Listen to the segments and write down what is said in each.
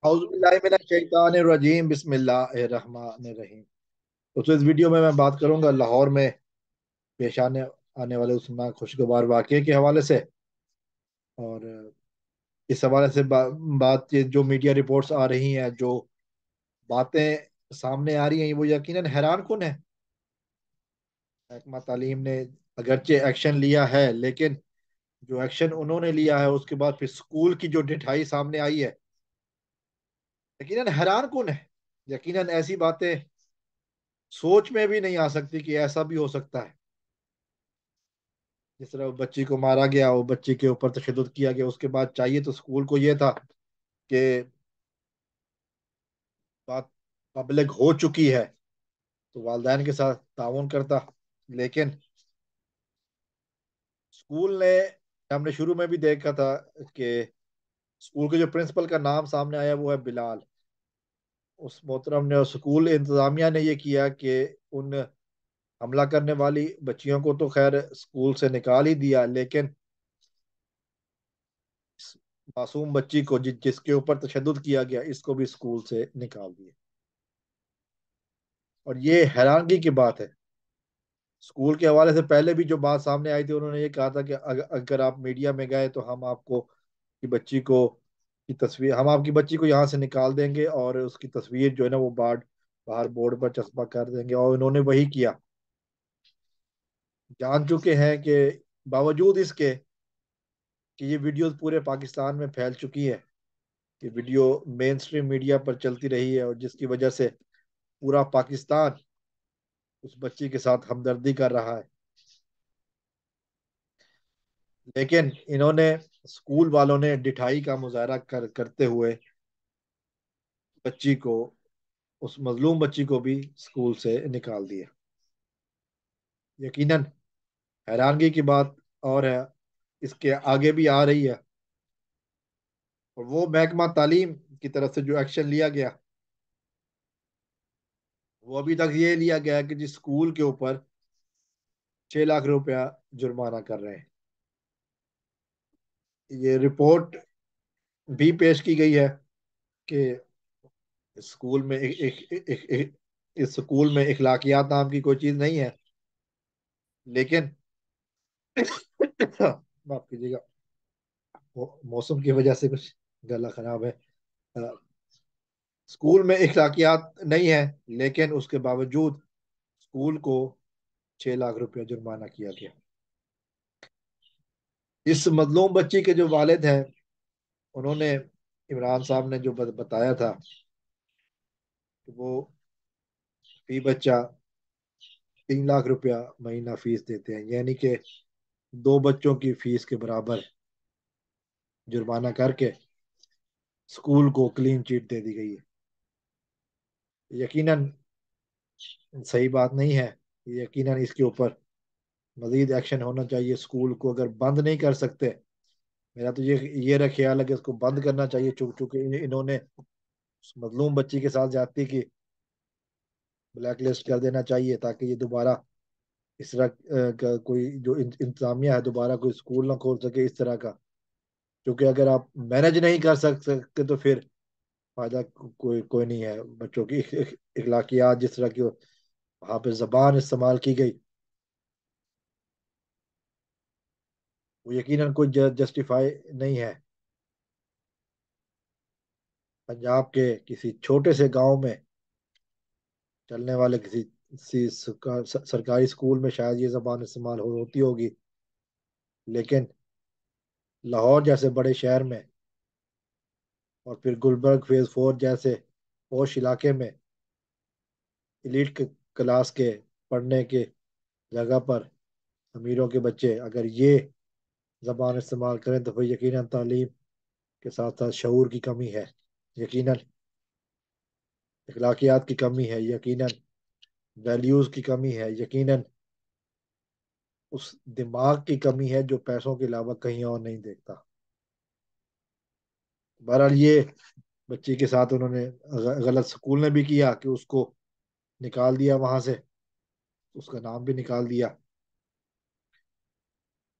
औज़ुबिल्लाहि बिस्मिल्लाहिर्रहमानिर्रहीम। तो इस वीडियो में मैं बात करूंगा लाहौर में पेश आने आने वाले उस खुशगवार वाक़े के हवाले से। और इस हवाले से बात ये जो मीडिया रिपोर्ट्स आ रही हैं, जो बातें सामने आ रही हैं, वो यकीनन हैरान कुन है। महकमा तालीम ने अगरचे एक्शन लिया है, लेकिन जो एक्शन उन्होंने लिया है उसके बाद फिर स्कूल की जो ढिठाई सामने आई है, यकीनन हैरान कुन है। यकीनन ऐसी बातें सोच में भी नहीं आ सकती कि ऐसा भी हो सकता है। जिस तरह वो बच्ची को मारा गया, वो बच्ची के ऊपर तशद्दुद किया गया, उसके बाद चाहिए तो स्कूल को ये था कि बात पब्लिक हो चुकी है तो वालदैन के साथ ताउन करता। लेकिन स्कूल ने, हमने शुरू में भी देखा था कि स्कूल के जो प्रिंसिपल का नाम सामने आया वो है बिलाल। उस मोहतरम ने और स्कूल इंतजामिया ने ये किया कि उन हमला करने वाली बच्चियों को तो खैर स्कूल से निकाल ही दिया, लेकिन इस मासूम बच्ची को जिसके ऊपर तशद्दुद किया गया, इसको भी स्कूल से निकाल दिया। और ये हैरानगी की बात है। स्कूल के हवाले से पहले भी जो बात सामने आई थी, उन्होंने ये कहा था कि अगर आप मीडिया में गए तो हम आपको की बच्ची को की तस्वीर हम आपकी बच्ची को यहाँ से निकाल देंगे और उसकी तस्वीर जो है ना वो बाहर बोर्ड पर चस्पा कर देंगे। और उन्होंने वही किया। जान चुके हैं कि बावजूद इसके कि ये वीडियोस पूरे पाकिस्तान में फैल चुकी है, कि वीडियो मेन स्ट्रीम मीडिया पर चलती रही है और जिसकी वजह से पूरा पाकिस्तान उस बच्ची के साथ हमदर्दी कर रहा है। लेकिन इन्होंने, स्कूल वालों ने ढिठाई का मुजाहरा करते हुए बच्ची को, उस मजलूम बच्ची को भी स्कूल से निकाल दिया। यकीनन हैरानगी की बात और है, इसके आगे भी आ रही है। और वो महकमा तालीम की तरफ से जो एक्शन लिया गया, वो अभी तक ये लिया गया है कि जिस स्कूल के ऊपर 6 लाख रुपया जुर्माना कर रहे हैं। ये रिपोर्ट भी पेश की गई है कि स्कूल में इस स्कूल में इखलाकियात नाम की कोई चीज नहीं है। लेकिन माफ कीजिएगा, मौसम की वजह से कुछ गला खराब है। अ, स्कूल में इखलाकियात नहीं है, लेकिन उसके बावजूद स्कूल को 6 लाख रुपया जुर्माना किया गया। इस मजलूम बच्ची के जो वालिद हैं, उन्होंने, इमरान साहब ने जो बताया था कि वो फी बच्चा 3 लाख रुपया महीना फीस देते हैं, यानी कि 2 बच्चों की फीस के बराबर जुर्माना करके स्कूल को क्लीन चिट दे दी गई है। यकीनन सही बात नहीं है। यकीनन इसके ऊपर मजीद एक्शन होना चाहिए। स्कूल को अगर बंद नहीं कर सकते, मेरा तो ये ख्याल है कि इसको बंद करना चाहिए। चूंकि इन्होंने उस मजलूम बच्ची के साथ ज्यादती की, ब्लैक लिस्ट कर देना चाहिए ताकि ये दोबारा इस तरह का कोई जो इंतजामिया है, दोबारा कोई स्कूल ना खोल सके इस तरह का। क्योंकि अगर आप मैनेज नहीं कर सकते तो फिर फायदा कोई कोई नहीं है। बच्चों की इखलाकियात जिस तरह की वहां पे जबान इस्तेमाल की गई, वो यकीनन कोई जस्टिफाई नहीं है। पंजाब के किसी छोटे से गांव में चलने वाले किसी सरकारी स्कूल में शायद ये जबान इस्तेमाल होती होगी, लेकिन लाहौर जैसे बड़े शहर में और फिर गुलबर्ग फेज 4 जैसे पोश इलाके में इलीट क्लास के पढ़ने के जगह पर अमीरों के बच्चे अगर ये जबान इस्तेमाल करें तो फिर यकीनन तालीम के साथ साथ शऊर की कमी है, यकीनन अखलाकियात की कमी है, यकीनन वैल्यूज की कमी है, यकीनन उस दिमाग की कमी है जो पैसों के अलावा कहीं और नहीं देखता। बहरहाल ये बच्ची के साथ उन्होंने गलत, स्कूल ने भी किया कि उसको निकाल दिया वहां से, उसका नाम भी निकाल दिया।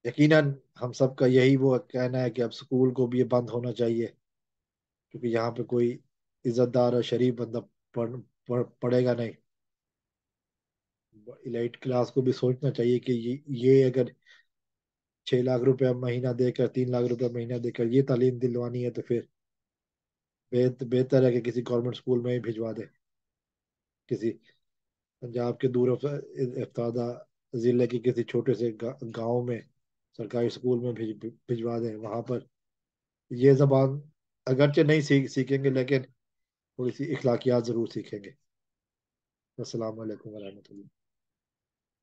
यकीनन हम सबका यही वो कहना है कि अब स्कूल को भी ये बंद होना चाहिए, क्योंकि यहाँ पे कोई इज्जतदार और शरीफ बंदा पढ़ेगा नहीं। इलाइट क्लास को भी सोचना चाहिए कि ये अगर 6 लाख रुपया महीना देकर, 3 लाख रुपया महीना देकर ये तालीम दिलवानी है, तो फिर बेहतर है कि किसी गवर्नमेंट स्कूल में ही भिजवा दे। किसी पंजाब के दूर अफ्तादा जिले के किसी छोटे से गांव में सरकारी स्कूल में भिजवा दें। वहां पर ये जबान अगरचे नहीं सीखेंगे, लेकिन थोड़ी सी इखलाकियात जरूर सीखेंगे। अस्सलाम वालेकुम वरहमतुल्लाह।